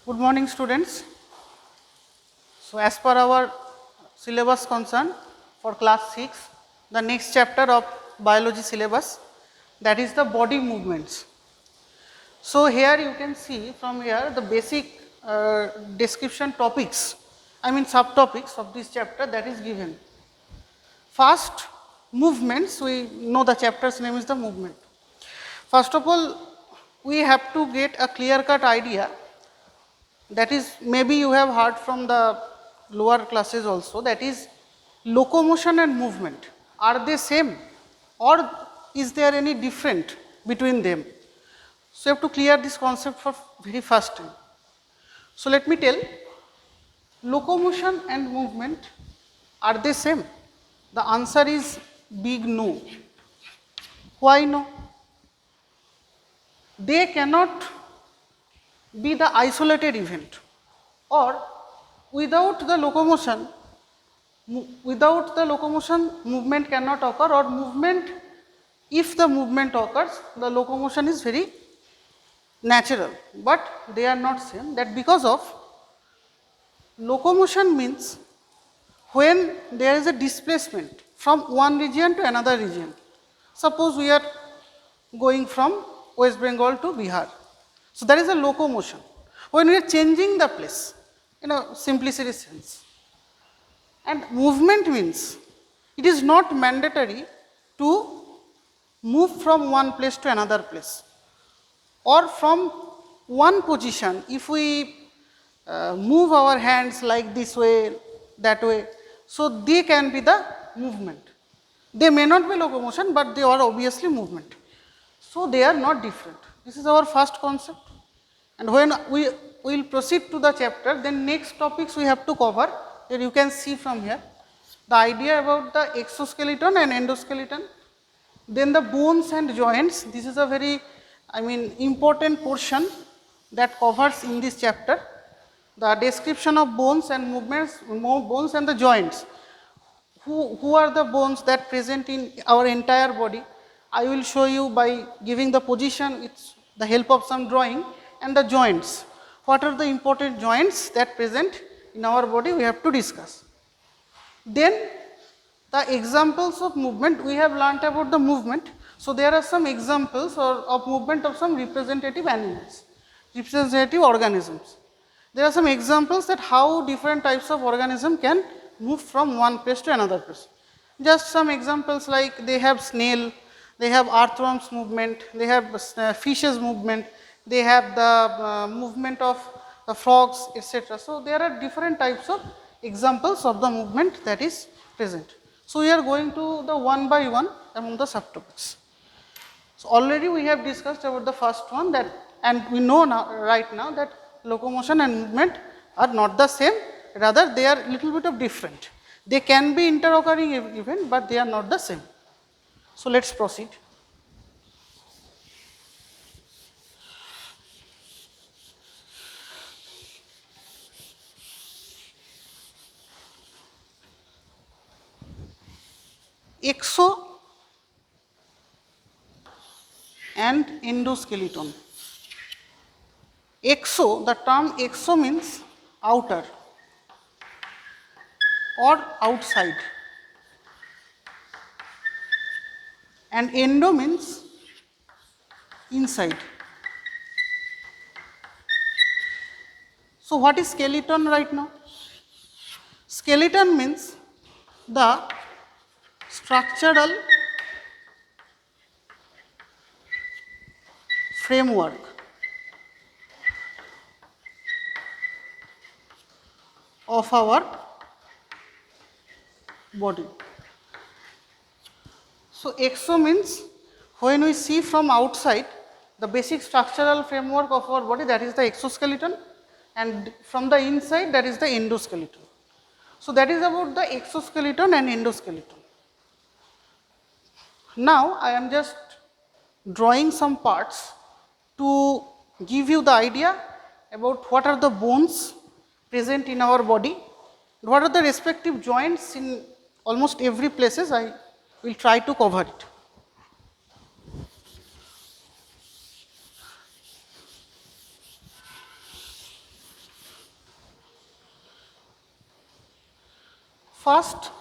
Good morning, students. So, as per our syllabus concern for class 6, the next chapter of biology syllabus, that is the body movements. So, here you can see from here the basic description topics, I mean subtopics of this chapter that is given. First, movements, we know the chapter's name is the movement. First of all, we have to get a clear cut idea, that is maybe you have heard from the lower classes also, that is locomotion and movement. Are they same or is there any different between them? So, you have to clear this concept for very first time. So, let me tell, locomotion and movement, are they same? The answer is big no. Why no? They cannot be the isolated event, or without the locomotion movement cannot occur, or movement, if the movement occurs, the locomotion is very natural, but they are not same. That because of locomotion means when there is a displacement from one region to another region. Suppose we are going from West Bengal to Bihar. So, that is a locomotion. When we are changing the place in a simplicity sense. And movement means it is not mandatory to move from one place to another place, or from one position. If we move our hands like this way, that way, so they can be the movement. They may not be locomotion, but they are obviously movement. So, they are not different. This is our first concept. And when we will proceed to the chapter, then next topics we have to cover, that you can see from here. The idea about the exoskeleton and endoskeleton, then the bones and joints. This is a very, important portion that covers in this chapter. The description of bones and movements, bones and the joints. Who are the bones that present in our entire body? I will show you by giving the position with the help of some drawing, and the joints. What are the important joints that present in our body, we have to discuss. Then the examples of movement, we have learnt about the movement. So, there are some examples of movement of some representative animals, representative organisms. There are some examples that how different types of organism can move from one place to another place. Just some examples, like they have snail, they have earthworms movement, they have fishes movement, they have the movement of the frogs, etc. So, there are different types of examples of the movement that is present. So, we are going to the one by one among the subtopics. So, already we have discussed about the first one, that, and we know now, right now, that locomotion and movement are not the same, rather they are little bit of different. They can be interoccurring event, but they are not the same. So, let us proceed. Exo and endoskeleton. Exo, the term exo means outer or outside, and endo means inside. So, what is skeleton right now? Skeleton means the structural framework of our body. So, exo means when we see from outside the basic structural framework of our body, that is the exoskeleton, and from the inside, that is the endoskeleton. So, that is about the exoskeleton and endoskeleton. Now, I am just drawing some parts to give you the idea about what are the bones present in our body, what are the respective joints in almost every places. I will try to cover it. First,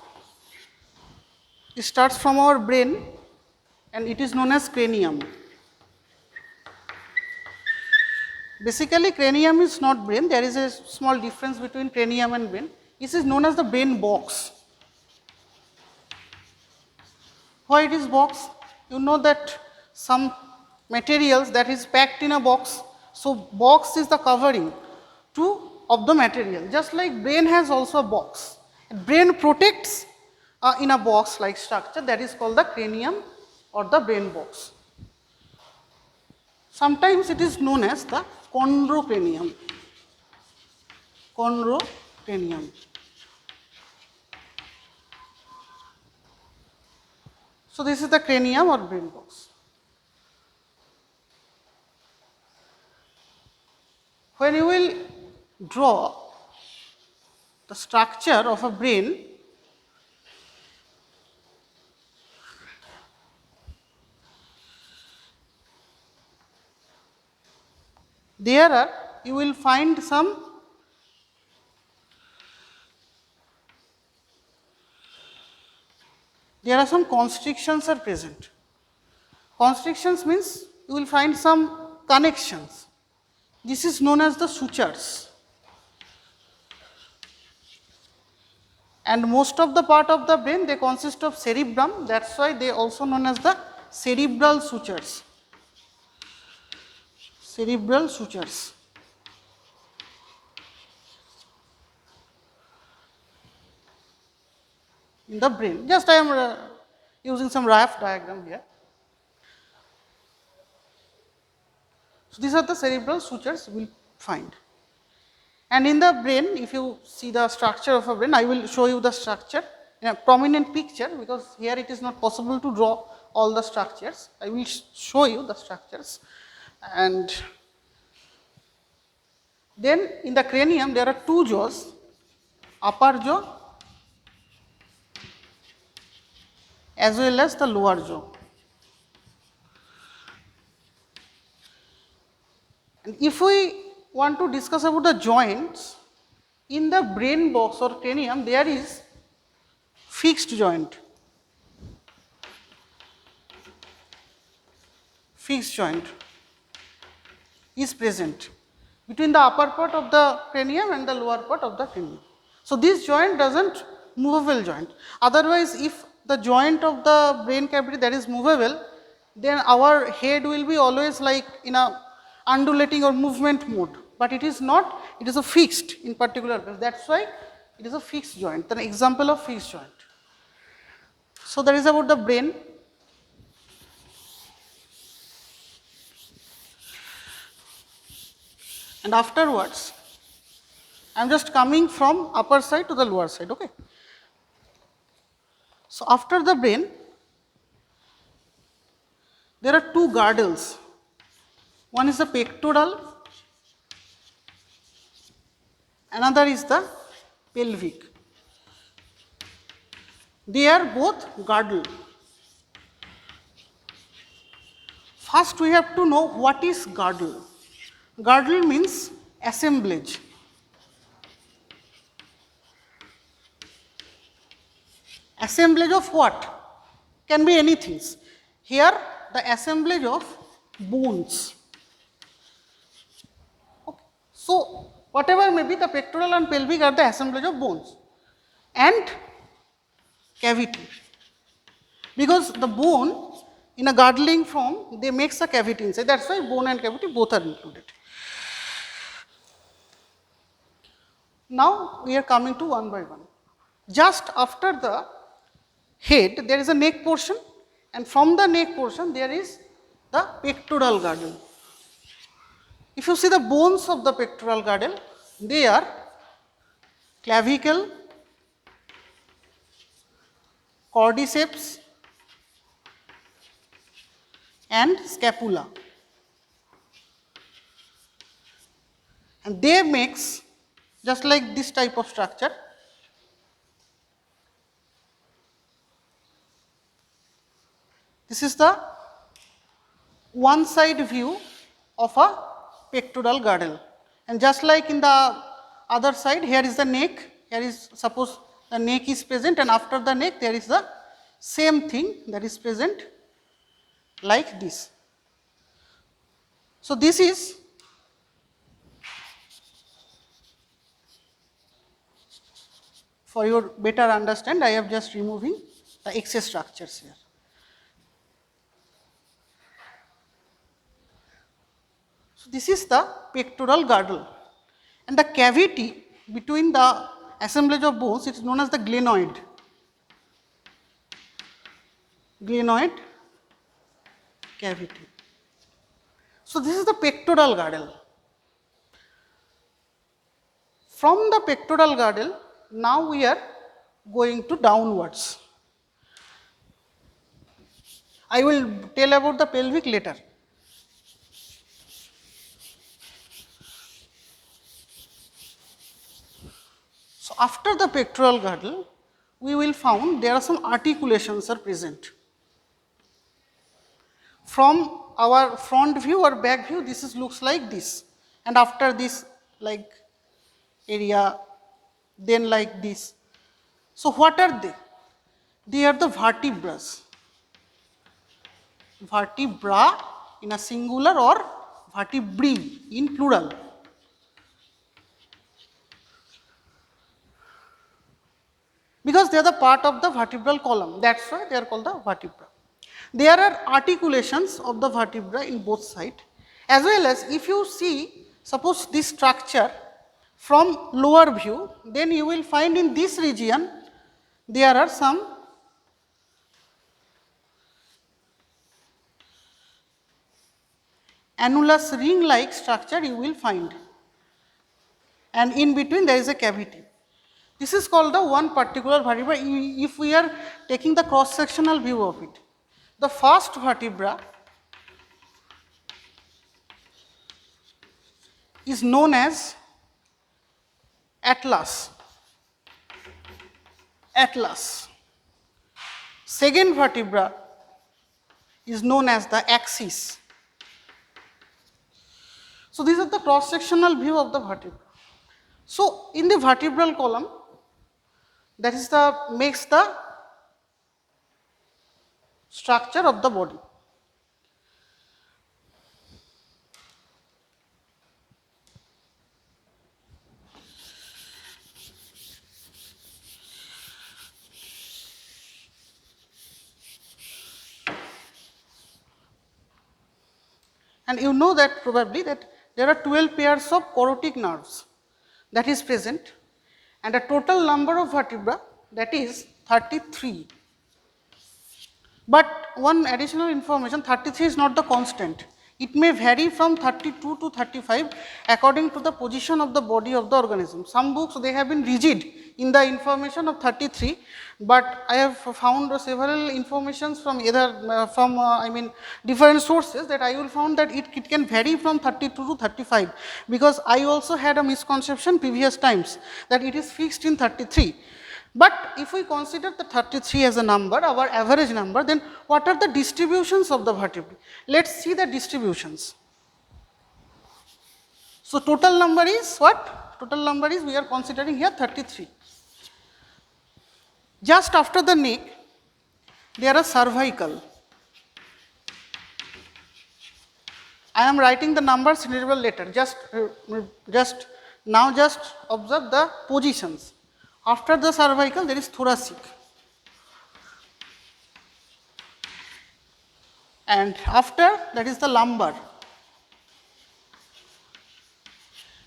it starts from our brain and it is known as cranium. Basically, cranium is not brain. There is a small difference between cranium and brain. This is known as the brain box. Why it is box? You know that some materials that is packed in a box. So, box is the covering of the material. Just like brain has also a box. Brain protects in a box like structure, that is called the cranium or the brain box. Sometimes it is known as the chondrocranium. Chondrocranium. So, this is the cranium or brain box. When you will draw the structure of a brain, you will find some constrictions are present. Constrictions means you will find some connections. This is known as the sutures. And most of the part of the brain, they consist of cerebrum, that is why they are also known as the cerebral sutures. Cerebral sutures. In the brain. Just I am using some rough diagram here. So, these are the cerebral sutures we will find. And in the brain, if you see the structure of a brain, I will show you the structure in a prominent picture, because here it is not possible to draw all the structures. I will show you the structures. And then in the cranium, there are two jaws, upper jaw as well as the lower jaw. And if we want to discuss about the joints, in the brain box or cranium, there is fixed joint. Fixed joint is present between the upper part of the cranium and the lower part of the cranium. So, this joint does not movable joint. Otherwise, if the joint of the brain cavity that is movable, then our head will be always like in a undulating or movement mode, but it is not, it is a fixed in particular place. That is why it is a fixed joint, an example of fixed joint. So, that is about the brain. And afterwards, I am just coming from upper side to the lower side, okay. So, after the brain, there are two girdles. One is the pectoral, another is the pelvic. They are both girdle. First, we have to know what is girdle. Girdle means assemblage. Assemblage of what? Can be anything. Here, the assemblage of bones. Okay. So, whatever may be, the pectoral and pelvic are the assemblage of bones and cavity. Because the bone in a girdling form, they makes a cavity inside. That is why bone and cavity both are included. Now, we are coming to one by one. Just after the head, there is a neck portion, and from the neck portion, there is the pectoral girdle. If you see the bones of the pectoral girdle, they are clavicle, cordyceps, and scapula. And they makes just like this type of structure. This is the one side view of a pectoral girdle, and just like in the other side, here is the neck, here is suppose the neck is present, and after the neck there is the same thing that is present like this. So, this is for your better understand, I am just removing the excess structures here. So, this is the pectoral girdle, and the cavity between the assemblage of bones, it is known as the glenoid. Glenoid cavity. So, this is the pectoral girdle. From the pectoral girdle, now we are going to downwards. I will tell about the pelvic later. So, after the pectoral girdle, we will found there are some articulations are present. From our front view or back view, this is looks like this, and after this like area, then like this. So, what are they? They are the vertebras. Vertebra in a singular or vertebrae in plural. Because they are the part of the vertebral column, that is why they are called the vertebra. There are articulations of the vertebra in both sides, as well as if you see, suppose this structure from lower view, then you will find in this region there are some annulus ring like structure you will find, and in between there is a cavity. This is called the one particular vertebra. If we are taking the cross sectional view of it, the first vertebra is known as atlas. Atlas. Second vertebra is known as the axis. So, these are the cross sectional view of the vertebra. So, in the vertebral column, that is the makes the structure of the body. And you know that probably that there are 12 pairs of carotid nerves that is present, and a total number of vertebra, that is 33. But one additional information, 33 is not the constant. It may vary from 32 to 35 according to the position of the body of the organism. Some books they have been rigid in the information of 33, but I have found several informations from either I mean different sources that I will found that it can vary from 32 to 35, because I also had a misconception previous times that it is fixed in 33. But if we consider the 33 as a number, our average number, then what are the distributions of the vertebrae? Let us see the distributions. So, total number is what? Total number is, we are considering here 33. Just after the neck, there are cervical. I am writing the numbers little later, just now just observe the positions. After the cervical, there is thoracic, and after that is the lumbar,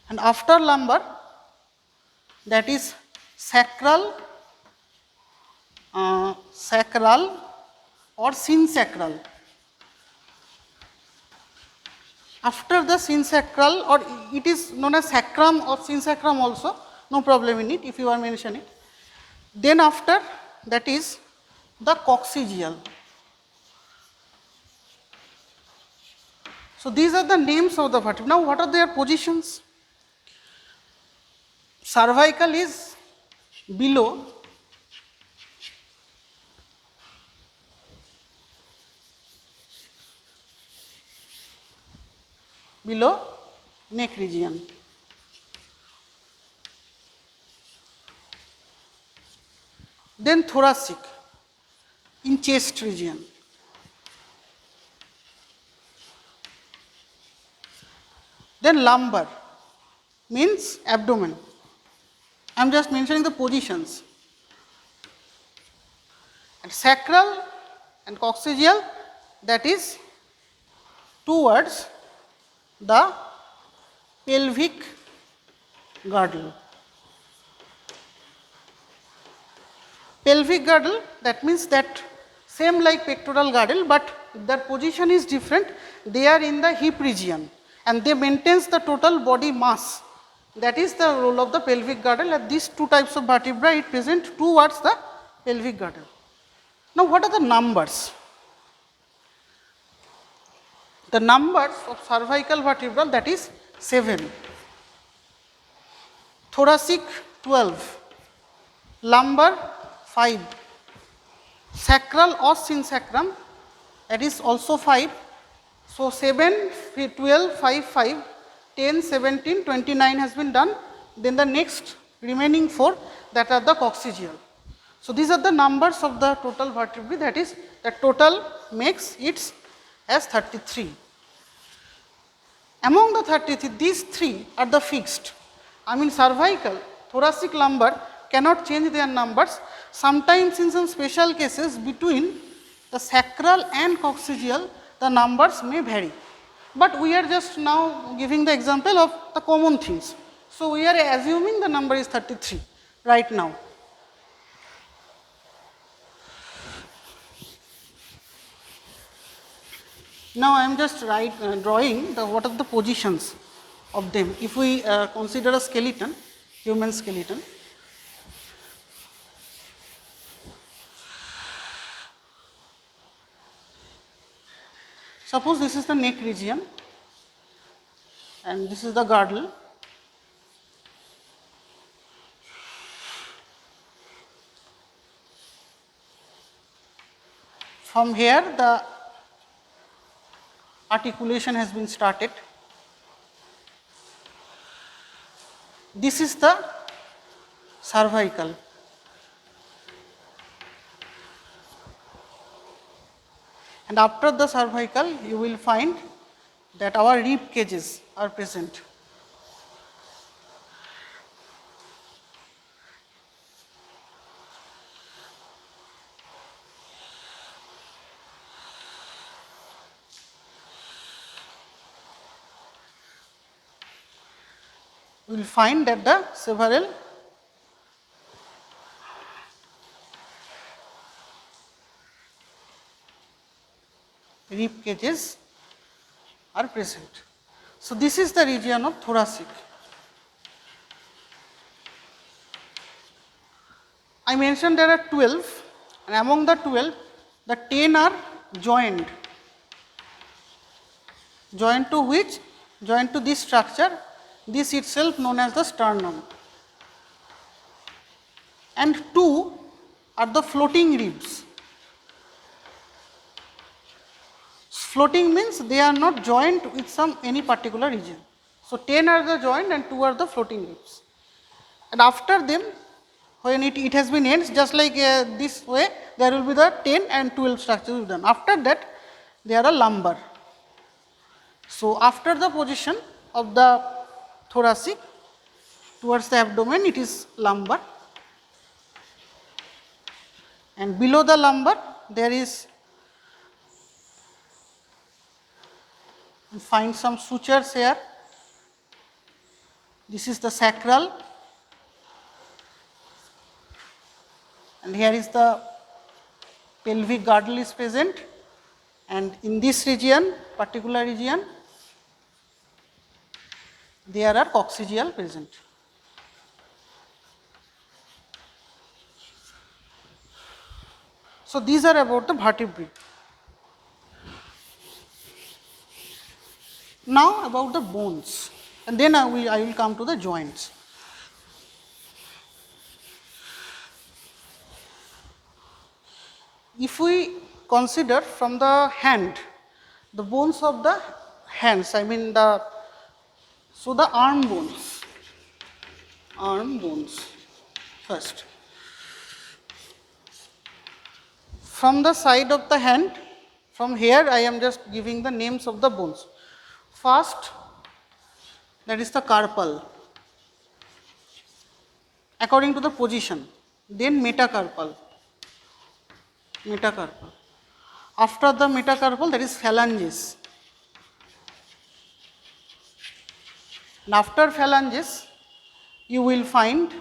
and after lumbar that is sacral, sacral or synsacral. After the synsacral, or it is known as sacrum or synsacrum also, no problem in it if you are mentioning. Then after that is the coccygeal. So, these are the names of the vertebrae. Now, what are their positions? Cervical is below neck region. then thoracic in chest region, then lumbar means abdomen. I am just mentioning the positions. And sacral and coccygeal, that is towards the pelvic girdle. Pelvic girdle, that means that same like pectoral girdle, but their position is different. They are in the hip region and they maintains the total body mass. That is the role of the pelvic girdle, and these two types of vertebrae it present towards the pelvic girdle. Now, what are the numbers? The numbers of cervical vertebra, that is 7, thoracic 12, lumbar 5, sacral os synsacrum, that is also 5. So, 7, 12, 5, 5, 10, 17, 29 has been done. Then the next remaining 4, that are the coccygeal. So, these are the numbers of the total vertebrae, that is the total makes it as 33. Among the 33, these 3 are the fixed. I mean cervical, thoracic, lumbar cannot change their numbers. Sometimes in some special cases between the sacral and coccygeal the numbers may vary. But we are just now giving the example of the common things. So, we are assuming the number is 33 right now. Now, I am just drawing what are the positions of them. If we consider a skeleton, human skeleton, suppose this is the neck region and this is the girdle. From here the articulation has been started. This is the cervical. And after the cervical, you will find that our rib cages are present. We will find that the several rib cages are present. So, this is the region of thoracic. I mentioned there are 12, and among the 12, the 10 are joined. Joined to which? Joined to this structure, this itself known as the sternum. And 2 are the floating ribs. Floating means they are not joined with any particular region. So, 10 are the joined and 2 are the floating ribs. And after them, when it has been ends, just like this way, there will be the 10 and 12 structures done. After that, there are lumbar. So, after the position of the thoracic towards the abdomen, it is lumbar. And below the lumbar, there is, find some sutures here. This is the sacral, and here is the pelvic girdle is present, and in this region, particular region, there are coccygeal present. So, these are about the vertebrae. Now, about the bones, and then I will come to the joints. If we consider from the hand, the bones of the hands, I mean the arm bones first. from the side of the hand, from here I am just giving the names of the bones. First, that is the carpal, according to the position, then metacarpal, metacarpal. After the metacarpal, that is phalanges. And after phalanges, you will find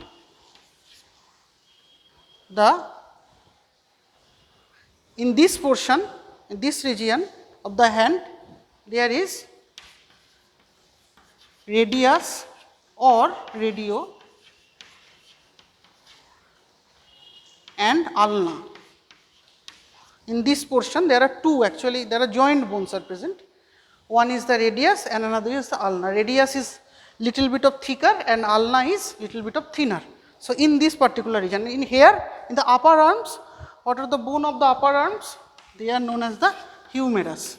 in this portion, in this region of the hand, there is radius or radio and ulna. In this portion, there are two, actually there are joint bones are present. One is the radius and another is the ulna. Radius is little bit of thicker and ulna is little bit of thinner. So, in this particular region, in here, in the upper arms, what are the bone of the upper arms? They are known as the humerus.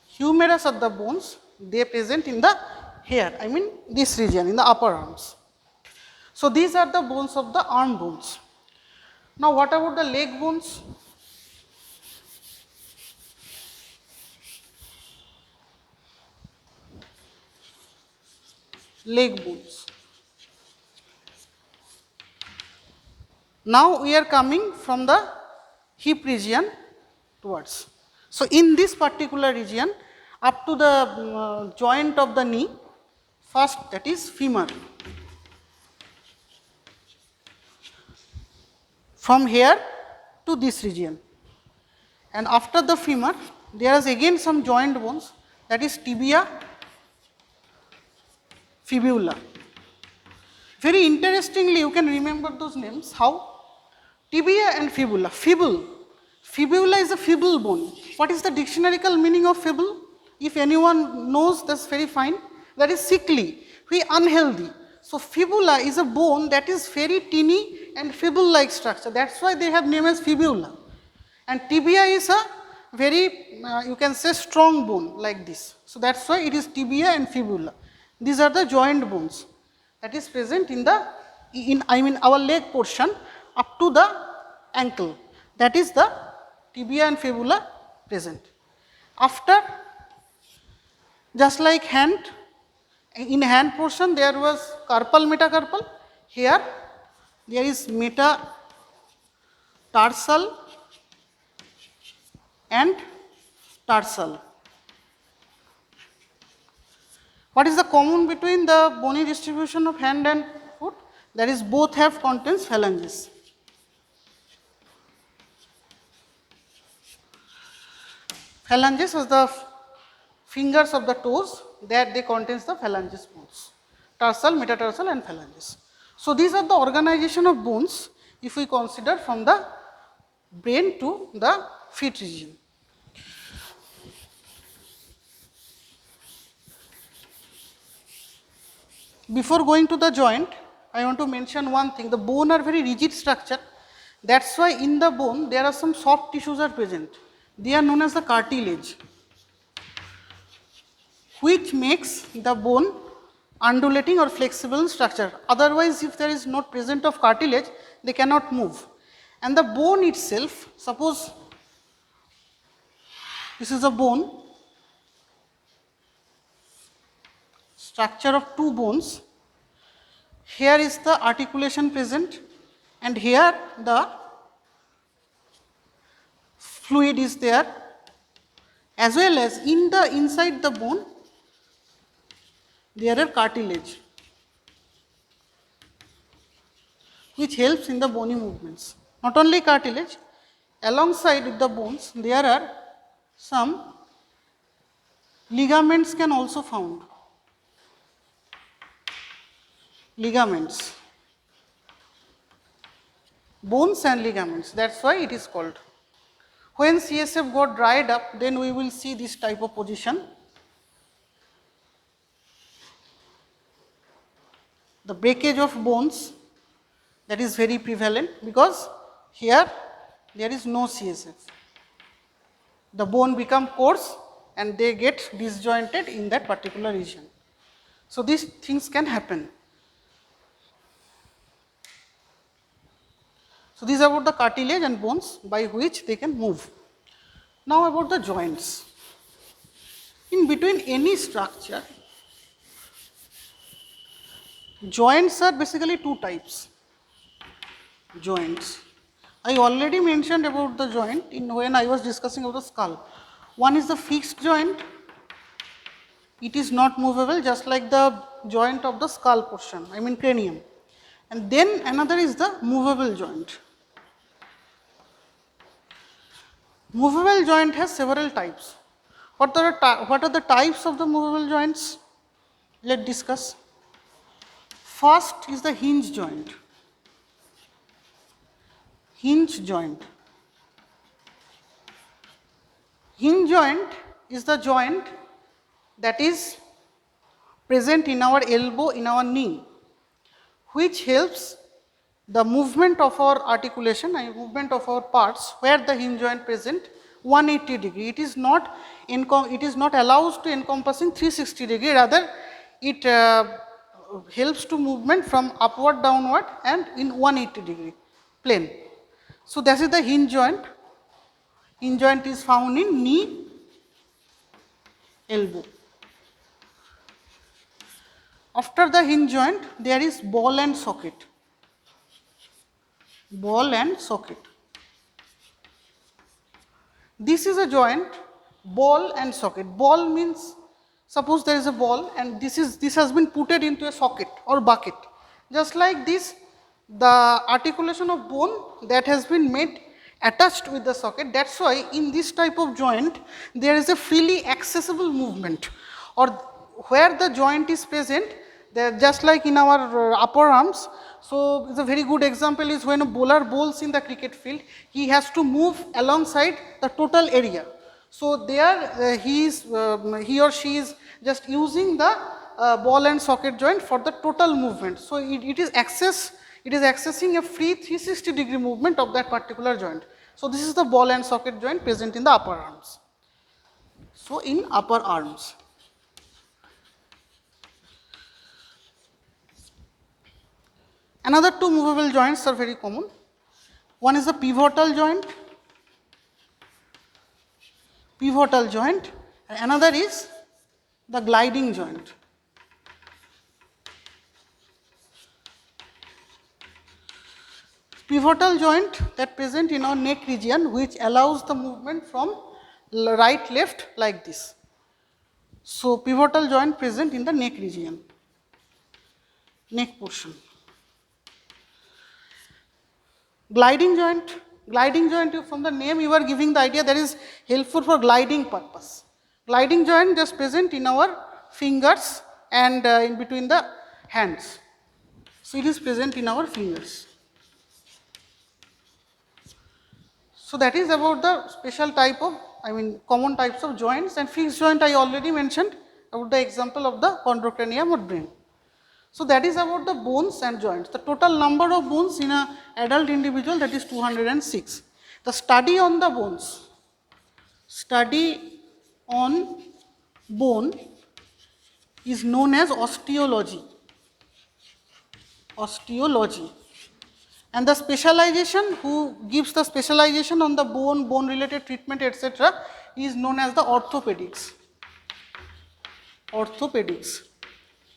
Humerus are the bones, they are present in the here, I mean this region, in the upper arms. So, these are the bones of the arm bones. Now, what about the leg bones? Leg bones. Now, we are coming from the hip region towards. So, in this particular region, up to the joint of the knee, first that is femur. From here to this region, and after the femur, there is again some joint bones, that is tibia, fibula. Very interestingly, you can remember those names. How? Tibia and fibula. Fibula is a feeble bone. What is the dictionarical meaning of feeble? If anyone knows, that's very fine. That is sickly, very unhealthy. So, fibula is a bone that is very teeny and feeble-like structure. That's why they have name as fibula. And tibia is a very, you can say, strong bone like this. So, that's why it is tibia and fibula. These are the joint bones that is present in the, our leg portion up to the ankle. That is the tibia and fibula present. After, just like hand, in hand portion there was carpal, metacarpal. Here there is metatarsal and tarsal. What is the common between the bony distribution of hand and foot? That is, both have contains phalanges. Phalanges is the fingers of the toes, that they contains the phalanges bones, tarsal, metatarsal and phalanges. So, these are the organization of bones if we consider from the brain to the feet region. Before going to the joint, I want to mention one thing. The bone are very rigid structure. That's why in the bone there are some soft tissues are present. They are known as the cartilage, which makes the bone undulating or flexible in structure. Otherwise, if there is not present of cartilage, they cannot move. And the bone itself, suppose this is a bone, structure of two bones. Here is the articulation present, and here the fluid is there, as well as in the inside the bone there are cartilage, which helps in the bony movements. Not only cartilage, alongside with the bones there are some ligaments can also found. Ligaments, bones and ligaments, that is why it is called. When CSF got dried up, then we will see this type of position. The breakage of bones, that is very prevalent, because here there is no CSF. The bone become coarse and they get disjointed in that particular region. So, these things can happen. So these are about the cartilage and bones by which they can move. Now about the joints. In between any structure, joints are basically two types. Joints. I already mentioned about the joint when I was discussing about the skull. One is the fixed joint. It is not movable, just like the joint of the skull portion, I mean cranium. And then another is the movable joint. Movable joint has several types. What are the types of the movable joints? Let's discuss. First is the hinge joint. Hinge joint. Hinge joint is the joint that is present in our elbow, in our knee, which helps the movement of our articulation and movement of our parts where the hinge joint present 180 degree. It is not allowed to encompassing 360 degree, rather it helps to movement from upward, downward and in 180 degree plane. So that is the hinge joint. Hinge joint is found in knee, elbow. After the hinge joint, there is ball and socket. Ball and socket. This is a joint, ball and socket. Ball means, suppose there is a ball and this has been putted into a socket or bucket. Just like this, the articulation of bone that has been made attached with the socket. That's why in this type of joint, there is a freely accessible movement, or where the joint is present, just like in our upper arms. So the very good example is when a bowler bowls in the cricket field, he has to move alongside the total area. So there he or she is just using the ball and socket joint for the total movement. So it is accessing a free 360 degree movement of that particular joint. So this is the ball and socket joint present in the upper arms. So in upper arms. Another two movable joints are very common. One is the pivotal joint. Pivotal joint, and another is the gliding joint. Pivotal joint that present in our neck region, which allows the movement from right left like this. So pivotal joint present in the neck region, neck portion. Gliding joint. Gliding joint, from the name you are giving the idea that is helpful for gliding purpose. Gliding joint just present in our fingers and in between the hands. So it is present in our fingers. So that is about the special type of, common types of joints. And fixed joint I already mentioned about the example of the chondrocranium or brain. So that is about the bones and joints. The total number of bones in an adult individual, that is 206. The study on the bones, study on bone is known as osteology. Osteology. And the specialization, who gives the specialization on the bone related treatment, etc., is known as the orthopedics. Orthopedics.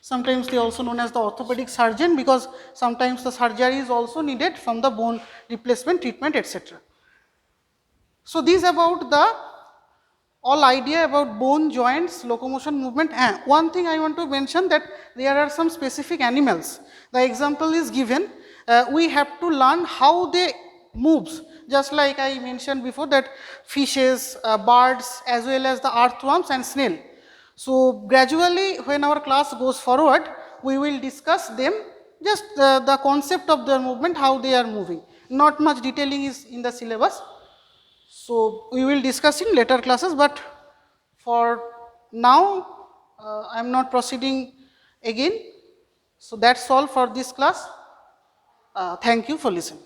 Sometimes they are also known as the orthopedic surgeon, because sometimes the surgery is also needed from the bone replacement treatment, etc. So these about the all idea about bone, joints, locomotion, movement. And one thing I want to mention, that there are some specific animals. The example is given. We have to learn how they moves, just like I mentioned before, that fishes, birds, as well as the earthworms and snail. So gradually when our class goes forward, we will discuss them, just the concept of their movement, how they are moving. Not much detailing is in the syllabus. So we will discuss in later classes, but for now I am not proceeding again. So that's all for this class. Thank you for listening.